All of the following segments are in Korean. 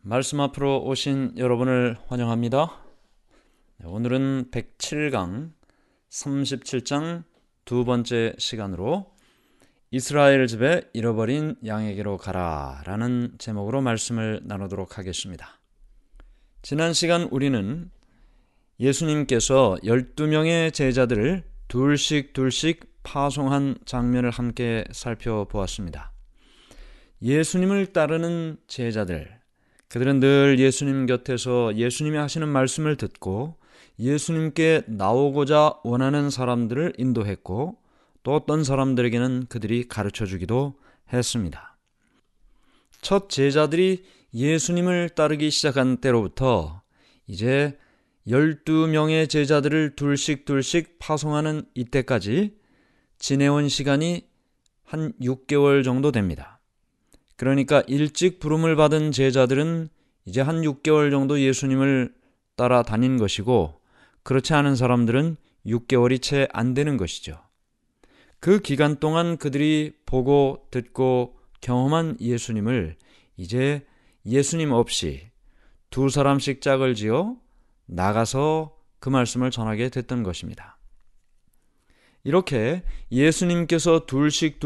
말씀 앞으로 오신 여러분을 환영합니다. 오늘은 107강 37장 두 번째 시간으로 이스라엘 집에 잃어버린 양에게로 가라 라는 제목으로 말씀을 나누도록 하겠습니다. 지난 시간 우리는 예수님께서 12명의 제자들을 둘씩 파송한 장면을 함께 살펴보았습니다. 예수님을 따르는 제자들, 그들은 늘 예수님 곁에서 예수님이 하시는 말씀을 듣고 예수님께 나오고자 원하는 사람들을 인도했고, 또 어떤 사람들에게는 그들이 가르쳐 주기도 했습니다. 첫 제자들이 예수님을 따르기 시작한 때로부터 이제 12명의 제자들을 둘씩 파송하는 이때까지 지내온 시간이 한 6개월 정도 됩니다. 그러니까 일찍 부름을 받은 제자들은 이제 한 6개월 정도 예수님을 따라 다닌 것이고, 그렇지 않은 사람들은 6개월이 채 안 되는 것이죠. 그 기간 동안 그들이 보고 듣고 경험한 예수님을 이제 예수님 없이 두 사람씩 짝을 지어 나가서 그 말씀을 전하게 됐던 것입니다. 이렇게 예수님께서 둘씩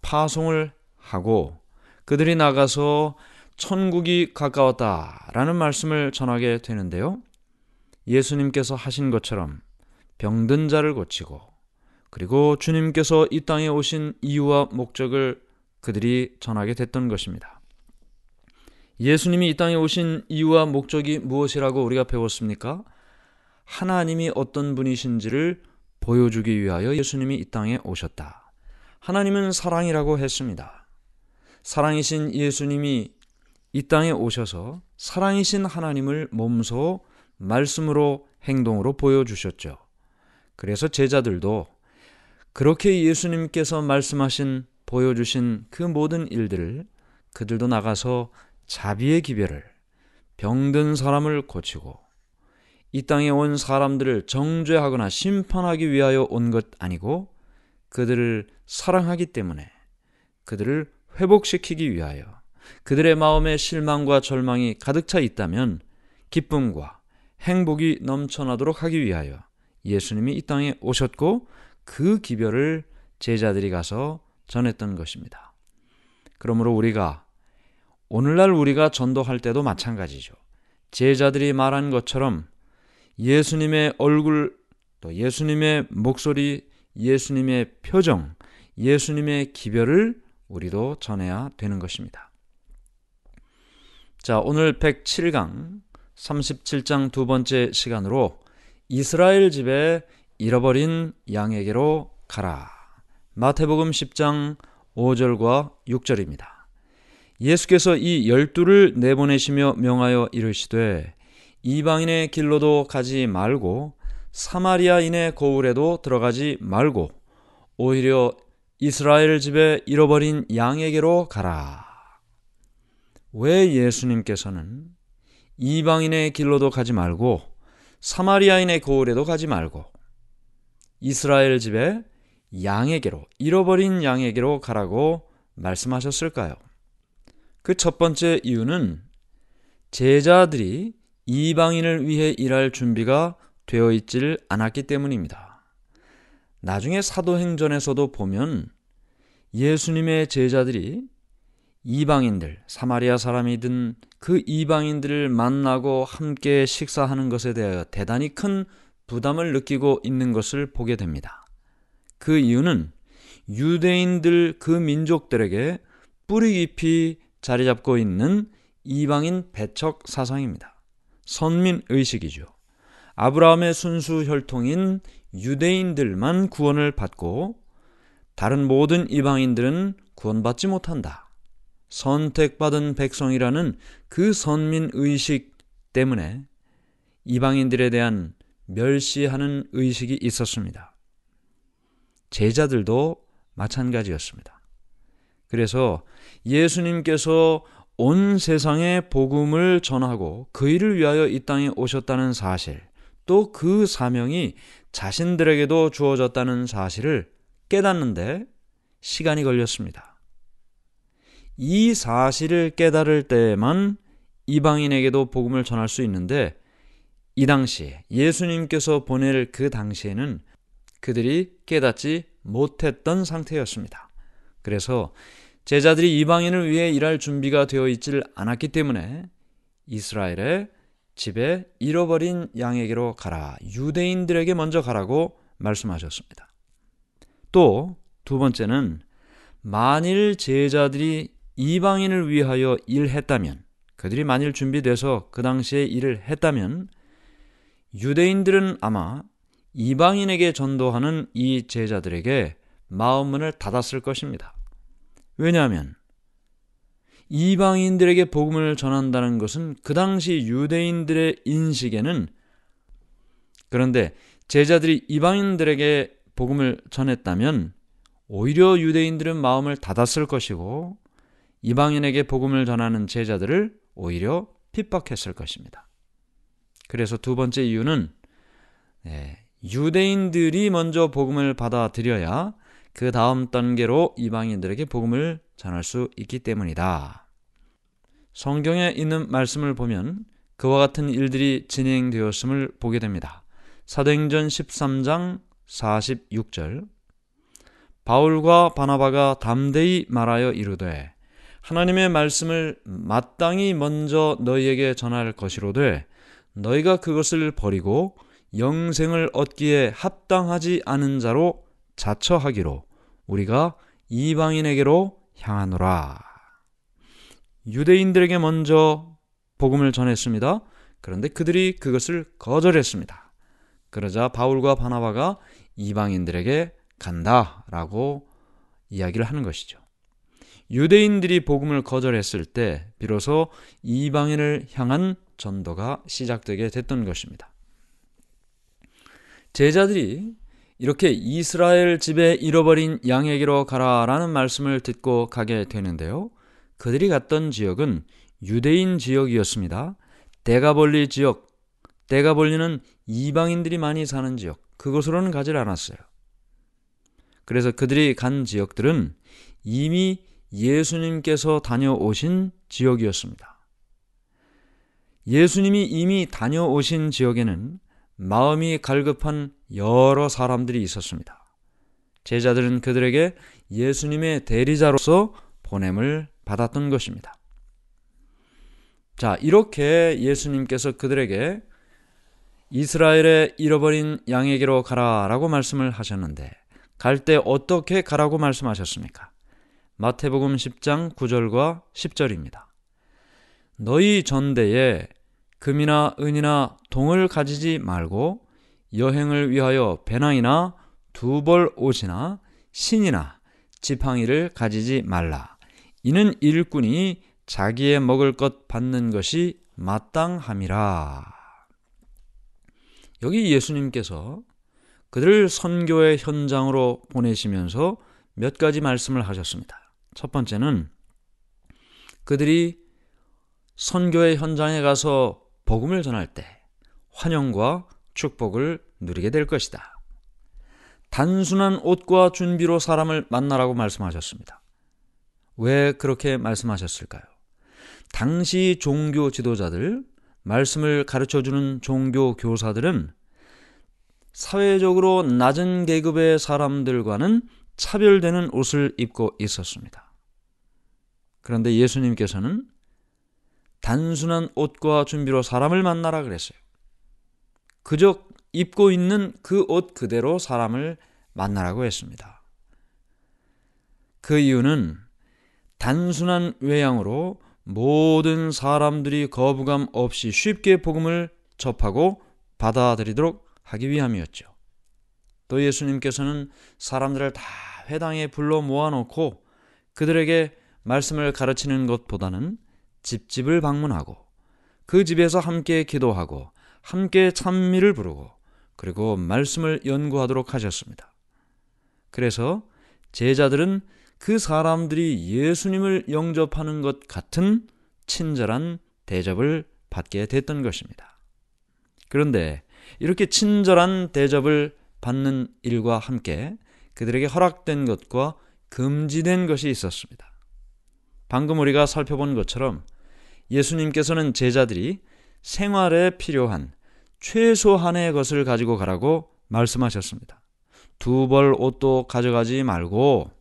파송을 하고 그들이 나가서 천국이 가까웠다라는 말씀을 전하게 되는데요. 예수님께서 하신 것처럼 병든 자를 고치고, 그리고 주님께서 이 땅에 오신 이유와 목적을 그들이 전하게 됐던 것입니다. 예수님이 이 땅에 오신 이유와 목적이 무엇이라고 우리가 배웠습니까? 하나님이 어떤 분이신지를 보여주기 위하여 예수님이 이 땅에 오셨다. 하나님은 사랑이라고 했습니다. 사랑이신 예수님이 이 땅에 오셔서 사랑이신 하나님을 몸소 말씀으로 행동으로 보여주셨죠. 그래서 제자들도 그렇게 예수님께서 말씀하신 보여주신 그 모든 일들을 그들도 나가서 자비의 기별을, 병든 사람을 고치고 이 땅에 온 사람들을 정죄하거나 심판하기 위하여 온 것 아니고 그들을 사랑하기 때문에 그들을 회복시키기 위하여, 그들의 마음에 실망과 절망이 가득 차 있다면 기쁨과 행복이 넘쳐나도록 하기 위하여 예수님이 이 땅에 오셨고, 그 기별을 제자들이 가서 전했던 것입니다. 그러므로 오늘날 우리가 전도할 때도 마찬가지죠. 제자들이 말한 것처럼 예수님의 얼굴, 또 예수님의 목소리, 예수님의 표정, 예수님의 기별을 우리도 전해야 되는 것입니다. 자, 오늘 107강 37장 두 번째 시간으로 이스라엘 집에 잃어버린 양에게로 가라. 마태복음 10장 5절과 6절입니다. 예수께서 이 12를 내보내시며 명하여 이르시되 이방인의 길로도 가지 말고 사마리아인의 고을에도 들어가지 말고 오히려 이스라엘 집에 잃어버린 양에게로 가라. 왜 예수님께서는 이방인의 길로도 가지 말고 사마리아인의 고을에도 가지 말고 이스라엘 집에 양에게로, 잃어버린 양에게로 가라고 말씀하셨을까요? 그 첫 번째 이유는 제자들이 이방인을 위해 일할 준비가 되어 있질 않았기 때문입니다. 나중에 사도행전에서도 보면 예수님의 제자들이 이방인들, 사마리아 사람이든 그 이방인들을 만나고 함께 식사하는 것에 대하여 대단히 큰 부담을 느끼고 있는 것을 보게 됩니다. 그 이유는 유대인들 그 민족들에게 뿌리 깊이 자리 잡고 있는 이방인 배척 사상입니다. 선민의식이죠. 아브라함의 순수 혈통인 유대인들만 구원을 받고 다른 모든 이방인들은 구원받지 못한다. 선택받은 백성이라는 그 선민의식 때문에 이방인들에 대한 멸시하는 의식이 있었습니다. 제자들도 마찬가지였습니다. 그래서 예수님께서 온 세상에 복음을 전하고 그 일을 위하여 이 땅에 오셨다는 사실, 또 그 사명이 자신들에게도 주어졌다는 사실을 깨닫는데 시간이 걸렸습니다. 이 사실을 깨달을 때에만 이방인에게도 복음을 전할 수 있는데, 이 당시 예수님께서 보낼 그 당시에는 그들이 깨닫지 못했던 상태였습니다. 그래서 제자들이 이방인을 위해 일할 준비가 되어 있질 않았기 때문에 이스라엘의 집에 잃어버린 양에게로 가라, 유대인들에게 먼저 가라고 말씀하셨습니다. 또 두 번째는, 만일 제자들이 이방인을 위하여 일했다면, 그들이 만일 준비돼서 그 당시에 일을 했다면 유대인들은 아마 이방인에게 전도하는 이 제자들에게 마음문을 닫았을 것입니다. 왜냐하면 이방인들에게 복음을 전한다는 것은 그 당시 유대인들의 인식에는, 그런데 제자들이 이방인들에게 복음을 전했다면 오히려 유대인들은 마음을 닫았을 것이고 이방인에게 복음을 전하는 제자들을 오히려 핍박했을 것입니다. 그래서 두 번째 이유는 유대인들이 먼저 복음을 받아들여야 그 다음 단계로 이방인들에게 복음을 전할 수 있기 때문이다. 성경에 있는 말씀을 보면 그와 같은 일들이 진행되었음을 보게 됩니다. 사도행전 13장 46절, 바울과 바나바가 담대히 말하여 이르되 하나님의 말씀을 마땅히 먼저 너희에게 전할 것이로되 너희가 그것을 버리고 영생을 얻기에 합당하지 않은 자로 자처하기로 우리가 이방인에게로 향하노라. 유대인들에게 먼저 복음을 전했습니다. 그런데 그들이 그것을 거절했습니다. 그러자 바울과 바나바가 이방인들에게 간다라고 이야기를 하는 것이죠. 유대인들이 복음을 거절했을 때 비로소 이방인을 향한 전도가 시작되게 됐던 것입니다. 제자들이 이렇게 이스라엘 집에 잃어버린 양에게로 가라라는 말씀을 듣고 가게 되는데요. 그들이 갔던 지역은 유대인 지역이었습니다. 데가볼리 지역, 데가볼리는 이방인들이 많이 사는 지역, 그곳으로는 가지 않았어요. 그래서 그들이 간 지역들은 이미 예수님께서 다녀오신 지역이었습니다. 예수님이 이미 다녀오신 지역에는 마음이 갈급한 여러 사람들이 있었습니다. 제자들은 그들에게 예수님의 대리자로서 보냄을 받았던 것입니다. 자, 이렇게 예수님께서 그들에게 이스라엘의 잃어버린 양에게로 가라라고 말씀을 하셨는데 갈 때 어떻게 가라고 말씀하셨습니까? 마태복음 10장 9절과 10절입니다. 너희 전대에 금이나 은이나 동을 가지지 말고 여행을 위하여 배낭이나 두벌 옷이나 신이나 지팡이를 가지지 말라. 이는 일꾼이 자기의 먹을 것 받는 것이 마땅함이라. 여기 예수님께서 그들을 선교의 현장으로 보내시면서 몇 가지 말씀을 하셨습니다. 첫 번째는 그들이 선교의 현장에 가서 복음을 전할 때 환영과 축복을 누리게 될 것이다. 단순한 옷과 준비로 사람을 만나라고 말씀하셨습니다. 왜 그렇게 말씀하셨을까요? 당시 종교 지도자들, 말씀을 가르쳐주는 종교 교사들은 사회적으로 낮은 계급의 사람들과는 차별되는 옷을 입고 있었습니다. 그런데 예수님께서는 단순한 옷과 준비로 사람을 만나라 그랬어요. 그저 입고 있는 그 옷 그대로 사람을 만나라고 했습니다. 그 이유는 단순한 외양으로 모든 사람들이 거부감 없이 쉽게 복음을 접하고 받아들이도록 하기 위함이었죠. 또 예수님께서는 사람들을 다 회당에 불러 모아놓고 그들에게 말씀을 가르치는 것보다는 집집을 방문하고 그 집에서 함께 기도하고 함께 찬미를 부르고 그리고 말씀을 연구하도록 하셨습니다. 그래서 제자들은 그 사람들이 예수님을 영접하는 것 같은 친절한 대접을 받게 됐던 것입니다. 그런데 이렇게 친절한 대접을 받는 일과 함께 그들에게 허락된 것과 금지된 것이 있었습니다. 방금 우리가 살펴본 것처럼 예수님께서는 제자들이 생활에 필요한 최소한의 것을 가지고 가라고 말씀하셨습니다. 2벌 옷도 가져가지 말고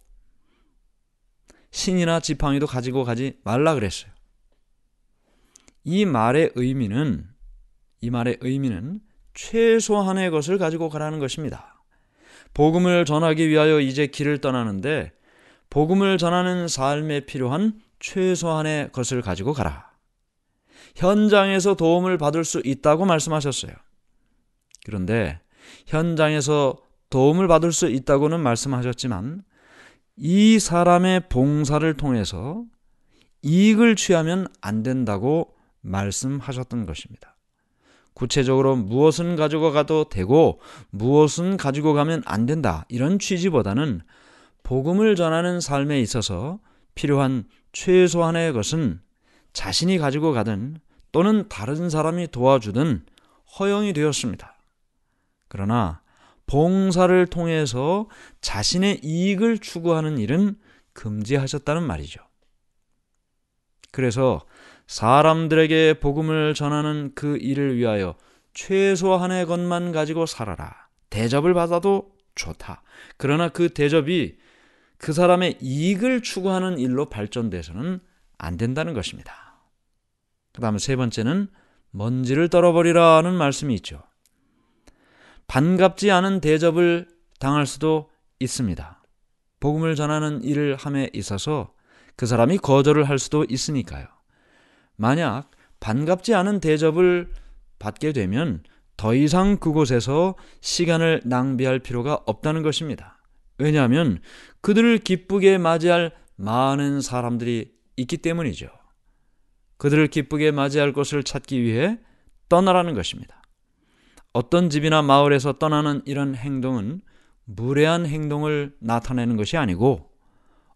신이나 지팡이도 가지고 가지 말라 그랬어요. 이 말의 의미는 최소한의 것을 가지고 가라는 것입니다. 복음을 전하기 위하여 이제 길을 떠나는데 복음을 전하는 삶에 필요한 최소한의 것을 가지고 가라. 현장에서 도움을 받을 수 있다고 말씀하셨어요. 그런데 현장에서 도움을 받을 수 있다고는 말씀하셨지만 이 사람의 봉사를 통해서 이익을 취하면 안 된다고 말씀하셨던 것입니다. 구체적으로 무엇은 가지고 가도 되고 무엇은 가지고 가면 안 된다, 이런 취지보다는 복음을 전하는 삶에 있어서 필요한 최소한의 것은 자신이 가지고 가든 또는 다른 사람이 도와주든 허용이 되었습니다. 그러나 봉사를 통해서 자신의 이익을 추구하는 일은 금지하셨다는 말이죠. 그래서 사람들에게 복음을 전하는 그 일을 위하여 최소한의 것만 가지고 살아라. 대접을 받아도 좋다. 그러나 그 대접이 그 사람의 이익을 추구하는 일로 발전돼서는 안 된다는 것입니다. 그 다음에 세 번째는 먼지를 떨어버리라는 말씀이 있죠. 반갑지 않은 대접을 당할 수도 있습니다. 복음을 전하는 일을 함에 있어서 그 사람이 거절을 할 수도 있으니까요. 만약 반갑지 않은 대접을 받게 되면 더 이상 그곳에서 시간을 낭비할 필요가 없다는 것입니다. 왜냐하면 그들을 기쁘게 맞이할 많은 사람들이 있기 때문이죠. 그들을 기쁘게 맞이할 곳을 찾기 위해 떠나라는 것입니다. 어떤 집이나 마을에서 떠나는 이런 행동은 무례한 행동을 나타내는 것이 아니고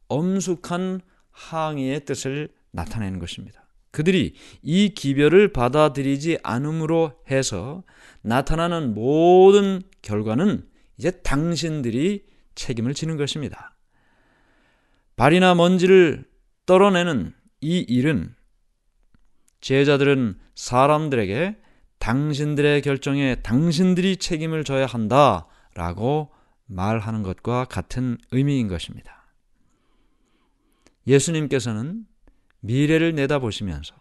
엄숙한 항의의 뜻을 나타내는 것입니다. 그들이 이 기별을 받아들이지 않음으로 해서 나타나는 모든 결과는 이제 당신들이 책임을 지는 것입니다. 발이나 먼지를 떨어내는 이 일은 제자들은 사람들에게 당신들의 결정에 당신들이 책임을 져야 한다라고 말하는 것과 같은 의미인 것입니다. 예수님께서는 미래를 내다보시면서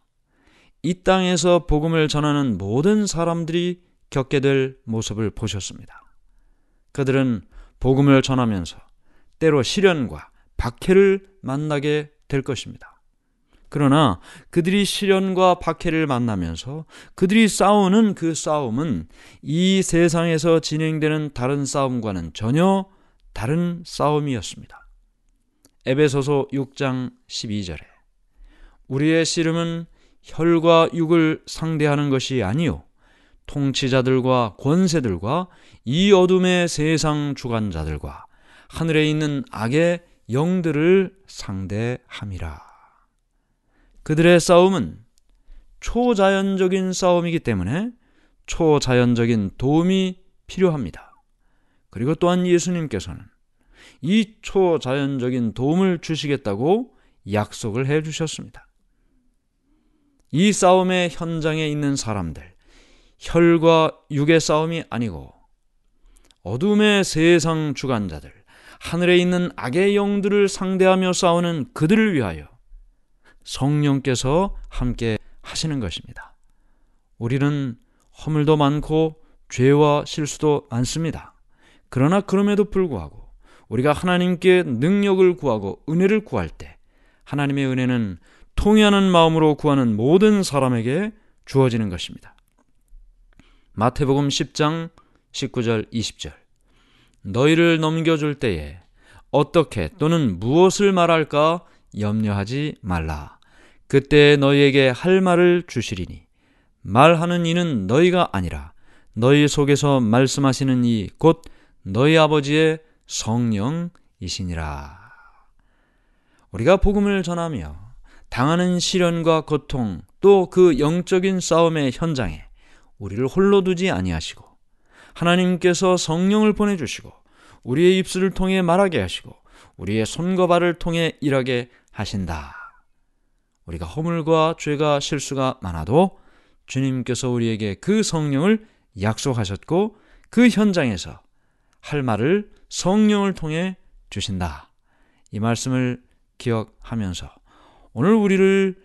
이 땅에서 복음을 전하는 모든 사람들이 겪게 될 모습을 보셨습니다. 그들은 복음을 전하면서 때로 시련과 박해를 만나게 될 것입니다. 그러나 그들이 시련과 박해를 만나면서 그들이 싸우는 그 싸움은 이 세상에서 진행되는 다른 싸움과는 전혀 다른 싸움이었습니다. 에베소서 6장 12절에 우리의 씨름은 혈과 육을 상대하는 것이 아니요 통치자들과 권세들과 이 어둠의 세상 주관자들과 하늘에 있는 악의 영들을 상대함이라. 그들의 싸움은 초자연적인 싸움이기 때문에 초자연적인 도움이 필요합니다. 그리고 또한 예수님께서는 이 초자연적인 도움을 주시겠다고 약속을 해 주셨습니다. 이 싸움의 현장에 있는 사람들, 혈과 육의 싸움이 아니고 어둠의 세상 주관자들, 하늘에 있는 악의 영들을 상대하며 싸우는 그들을 위하여 성령께서 함께 하시는 것입니다. 우리는 허물도 많고 죄와 실수도 많습니다. 그러나 그럼에도 불구하고 우리가 하나님께 능력을 구하고 은혜를 구할 때 하나님의 은혜는 통회하는 마음으로 구하는 모든 사람에게 주어지는 것입니다. 마태복음 10장 19절 20절 너희를 넘겨줄 때에 어떻게 또는 무엇을 말할까 염려하지 말라. 그때 너희에게 할 말을 주시리니 말하는 이는 너희가 아니라 너희 속에서 말씀하시는 이 곧 너희 아버지의 성령이시니라. 우리가 복음을 전하며 당하는 시련과 고통 또 그 영적인 싸움의 현장에 우리를 홀로 두지 아니하시고 하나님께서 성령을 보내주시고 우리의 입술을 통해 말하게 하시고 우리의 손과 발을 통해 일하게 하신다. 우리가 허물과 죄가 실수가 많아도 주님께서 우리에게 그 성령을 약속하셨고 그 현장에서 할 말을 성령을 통해 주신다. 이 말씀을 기억하면서 오늘 우리를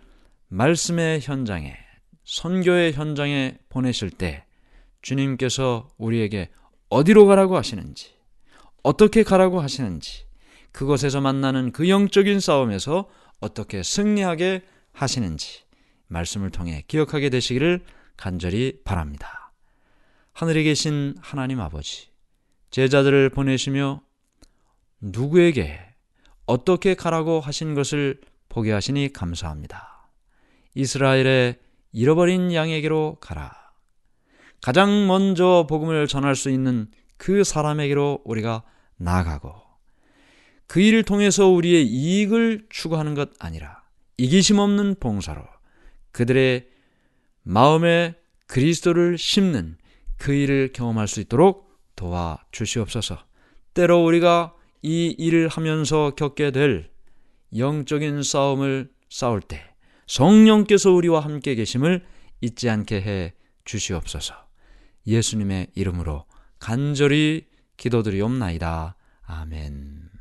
말씀의 현장에, 선교의 현장에 보내실 때 주님께서 우리에게 어디로 가라고 하시는지, 어떻게 가라고 하시는지, 그곳에서 만나는 그 영적인 싸움에서 어떻게 승리하게 하시는지 말씀을 통해 기억하게 되시기를 간절히 바랍니다. 하늘에 계신 하나님 아버지, 제자들을 보내시며 누구에게 어떻게 가라고 하신 것을 보게 하시니 감사합니다. 이스라엘의 잃어버린 양에게로 가라. 가장 먼저 복음을 전할 수 있는 그 사람에게로 우리가 나아가고 그 일을 통해서 우리의 이익을 추구하는 것 아니라 이기심 없는 봉사로 그들의 마음에 그리스도를 심는 그 일을 경험할 수 있도록 도와주시옵소서. 때로 우리가 이 일을 하면서 겪게 될 영적인 싸움을 싸울 때 성령께서 우리와 함께 계심을 잊지 않게 해 주시옵소서. 예수님의 이름으로 간절히 기도드리옵나이다. 아멘.